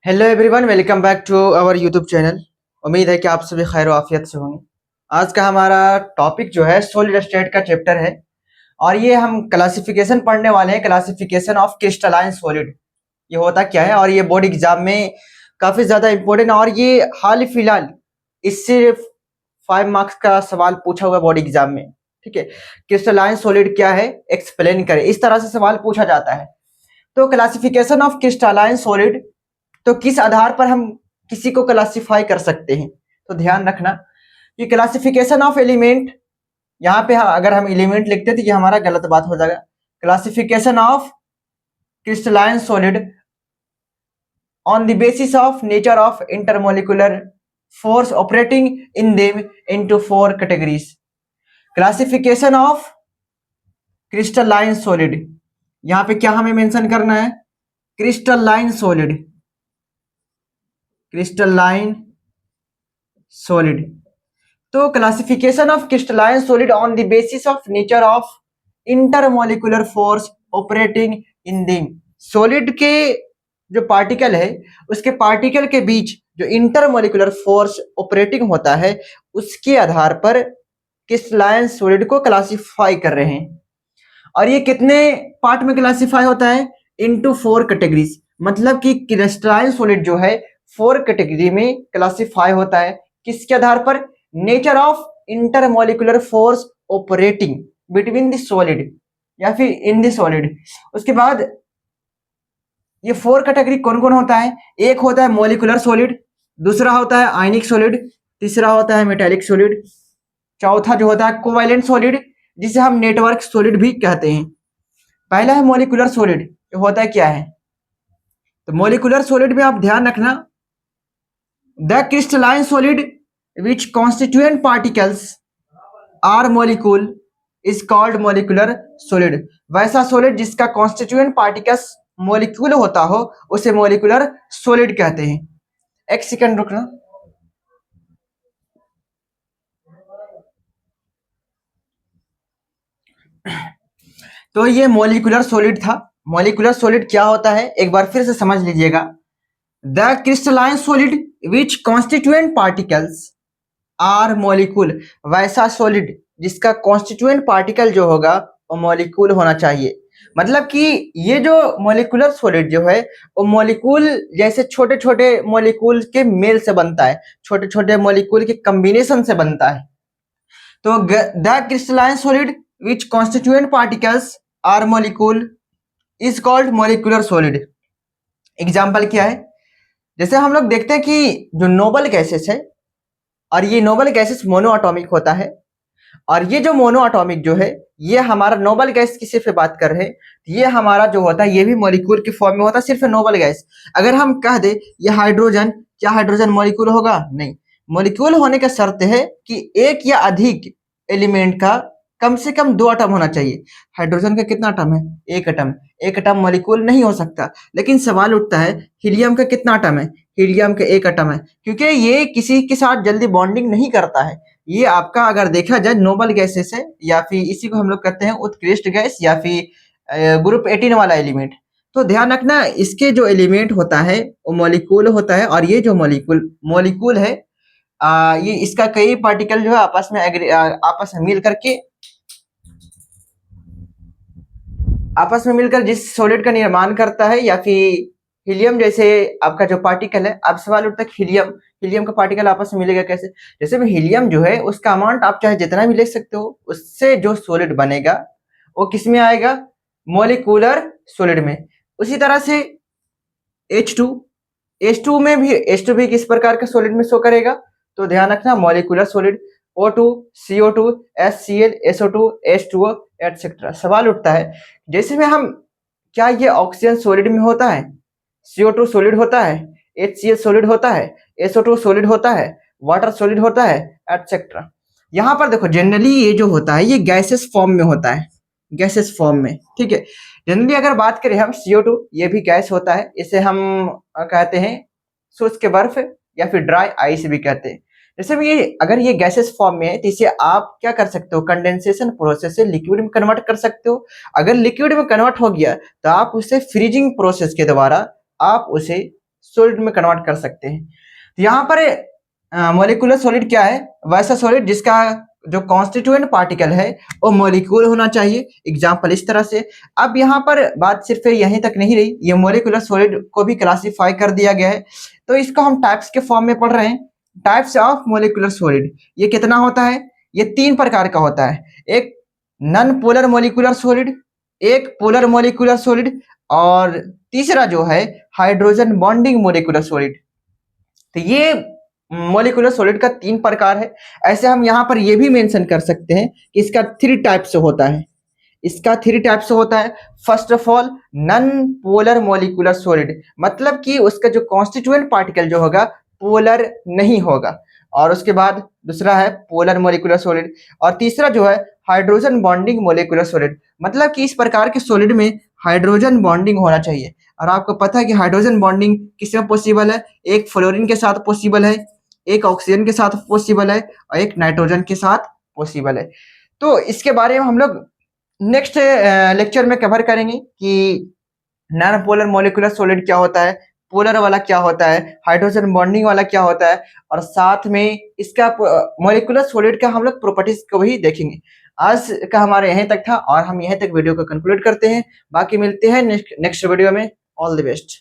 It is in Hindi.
Hello everyone, welcome back to our YouTube channel. उम्मीद है कि आप सभी खैर आफियत से होंगे। आज का हमारा टॉपिक जो है सॉलिड स्टेट का चैप्टर है और ये हम क्लासिफिकेशन पढ़ने वाले हैं। क्लासिफिकेशन ऑफ क्रिस्टलाइन सॉलिड, ये होता क्या है और ये बोर्ड एग्जाम में काफ़ी ज़्यादा इम्पोर्टेंट और ये हाल ही फिलहाल इससे 5 मार्क्स का सवाल पूछा हुआ बोर्ड एग्जाम में। ठीक है, क्रिस्टलाइन सॉलिड क्या है एक्सप्लेन करें, इस तरह से सवाल पूछा जाता है। तो क्लासिफिकेशन ऑफ क्रिस्टलाइन सॉलिड, तो किस आधार पर हम किसी को क्लासिफाई कर सकते हैं, तो ध्यान रखना कि क्लासिफिकेशन ऑफ एलिमेंट, यहाँ पे अगर हम एलिमेंट लिखते हैं तो ये हमारा गलत बात हो जाएगा। Classification of crystalline solid on the basis of nature of intermolecular force operating in them into 4 categories. Classification of crystalline solid, यहाँ पे क्या हमें मेंशन करना है? Crystalline solid, crystalline solid. तो classification of crystalline solid on the basis of nature of intermolecular force operating in them. Solid के जो पार्टिकल है उसके पार्टिकल के बीच जो इंटरमोलिकुलर फोर्स ऑपरेटिंग होता है उसके आधार पर क्रिस्टलाइन सॉलिड को क्लासिफाई कर रहे हैं। और ये कितने पार्ट में क्लासिफाई होता है? Into 4 categories. मतलब कि क्रिस्टलाइन सॉलिड जो है 4 कैटेगरी में क्लासिफाई होता है। किसके आधार पर? Nature of intermolecular force operating between the solid या फिर इन द सॉलिड। उसके बाद ये 4 कैटेगरी कौन कौन होता है? एक होता है मोलिकुलर सॉलिड, दूसरा होता है आयनिक सॉलिड, तीसरा होता है मेटेलिक सॉलिड, चौथा जो होता है कोवैलेंट सॉलिड जिसे हम नेटवर्क सॉलिड भी कहते हैं। पहला है मोलिकुलर सॉलिड, ये होता है क्या है? तो मोलिकुलर सॉलिड में आप ध्यान रखना, the crystalline solid which constituent particles are molecule is called molecular solid। वैसा सॉलिड जिसका कॉन्स्टिट्यूएंट पार्टिकल्स मोलिक्यूल होता हो उसे मोलिकुलर सॉलिड कहते हैं। एक सेकंड रुकना। तो ये मोलिकुलर सॉलिड था। मोलिकुलर सॉलिड क्या होता है एक बार फिर से समझ लीजिएगा। The crystalline solid which constituent particles are molecule, वैसा सॉलिड जिसका कॉन्स्टिट्यूएंट पार्टिकल जो होगा वो मोलिक्यूल होना चाहिए। मतलब कि ये जो मोलिकुलर सॉलिड जो है वो मोलिक्यूल जैसे छोटे छोटे मोलिक्यूल के मेल से बनता है, छोटे छोटे मोलिक्यूल के कॉम्बिनेशन से बनता है। तो the crystalline solid which constituent particles are molecule is called molecular solid. Example क्या है? जैसे हम लोग देखते हैं कि जो नोबल गैसेस है, और ये नोबल गैसेस मोनो एटॉमिक होता है, और ये जो मोनो एटॉमिक जो है ये हमारा नोबल गैस की सिर्फ बात कर रहे हैं, ये हमारा जो होता है ये भी मॉलिक्यूल के फॉर्म में होता है, सिर्फ नोबल गैस। अगर हम कह दे ये हाइड्रोजन, क्या हाइड्रोजन मॉलिक्यूल होगा? नहीं। मॉलिक्यूल होने का शर्त है कि एक या अधिक एलिमेंट का कम से कम 2 एटम होना चाहिए। हाइड्रोजन का कितना एटम है? एक एटम। एक एटम मॉलिक्यूल नहीं हो सकता। लेकिन सवाल उठता है हीलियम का कितना एटम है? हीलियम का एक एटम है, क्योंकि ये किसी के साथ जल्दी बॉन्डिंग नहीं करता है। ये आपका अगर देखा जाए नोबल गैसेस है, या फिर इसी को हम लोग कहते हैं उत्कृष्ट गैस या फिर ग्रुप 18 वाला एलिमेंट। तो ध्यान रखना इसके जो एलिमेंट होता है वो मॉलिक्यूल होता है, और ये जो मॉलिक्यूल है ये इसका कई पार्टिकल जो है आपस में मिलकर जिस सॉलिड का निर्माण करता है, या फिर हीलियम जैसे आपका जो पार्टिकल है। अब सवाल उठता है हीलियम का पार्टिकल आपस में मिलेगा कैसे? जैसे भी हीलियम जो है उसका अमाउंट आप चाहे जितना भी ले सकते हो, उससे जो सॉलिड बनेगा वो किस में आएगा? मोलिकुलर सॉलिड में। उसी तरह से H2 में भी H2 भी किस प्रकार का सॉलिड में शो करेगा? तो ध्यान रखना molecular solid, O2, CO2, HCl, SO2, H2O etcetera. सवाल उठता है जैसे में हम, क्या ये ऑक्सीजन सॉलिड में होता है? CO2 सॉलिड होता है, HCl सॉलिड होता है, SO2 सॉलिड होता है, वाटर सॉलिड होता है एटसेट्रा। यहाँ पर देखो जनरली ये जो होता है ये गैसेस फॉर्म में होता है, गैसेस फॉर्म में। ठीक है, जनरली अगर बात करें हम CO2, ये भी गैस होता है। इसे हम कहते हैं शुष्क बर्फ या फिर ड्राई आइस भी कहते हैं। जैसे भी ये अगर ये गैसेस फॉर्म में है तो इसे आप क्या कर सकते हो? कंडेंसेशन प्रोसेस से लिक्विड में कन्वर्ट कर सकते हो। अगर लिक्विड में कन्वर्ट हो गया तो आप उसे फ्रीजिंग प्रोसेस के द्वारा आप उसे सॉलिड में कन्वर्ट कर सकते हैं। तो यहाँ पर मॉलिक्यूलर सॉलिड क्या है? वैसा सॉलिड जिसका जो कॉन्स्टिट्यूएंट पार्टिकल है वो मॉलिक्यूल होना चाहिए। एग्जाम्पल इस तरह से। अब यहाँ पर बात सिर्फ यहीं तक नहीं रही, ये मॉलिक्यूलर सॉलिड को भी क्लासीफाई कर दिया गया है। तो इसको हम टाइप्स के फॉर्म में पढ़ रहे हैं, टाइप्स ऑफ मॉलिक्यूलर सॉलिड। ये कितना होता है? ये 3 प्रकार का होता है। एक नॉन पोलर मॉलिक्यूलर सॉलिड, एक पोलर मॉलिक्यूलर सॉलिड, और तीसरा जो है हाइड्रोजन बॉन्डिंग मॉलिक्यूलर सॉलिड। तो ये मॉलिक्यूलर सॉलिड का 3 प्रकार है। ऐसे हम यहाँ पर ये भी मेंशन कर सकते हैं कि इसका 3 टाइप से होता है। इसका 3 टाइप से होता है। First of all non polar molecular solid, मतलब कि उसका जो कॉन्स्टिट्यूएंट पार्टिकल जो होगा पोलर नहीं होगा। और उसके बाद दूसरा है पोलर मॉलिक्यूलर सॉलिड, और तीसरा जो है हाइड्रोजन बॉन्डिंग मॉलिक्यूलर सॉलिड, मतलब कि इस प्रकार के सॉलिड में हाइड्रोजन बॉन्डिंग होना चाहिए। और आपको पता है कि हाइड्रोजन बॉन्डिंग किसमें पॉसिबल है? एक फ्लोरीन के साथ पॉसिबल है, एक ऑक्सीजन के साथ पॉसिबल है, और एक नाइट्रोजन के साथ पॉसिबल है। तो इसके बारे में हम लोग नेक्स्ट लेक्चर में कवर करेंगे कि नॉन पोलर मॉलिक्यूलर सॉलिड क्या होता है, पोलर वाला क्या होता है, हाइड्रोजन बॉन्डिंग वाला क्या होता है, और साथ में इसका मॉलिक्यूलर सॉलिड का हम लोग प्रॉपर्टीज को भी देखेंगे। आज का हमारा यहीं तक था और हम यहीं तक वीडियो को कंक्लूड करते हैं। बाकी मिलते हैं नेक्स्ट वीडियो में। All the best.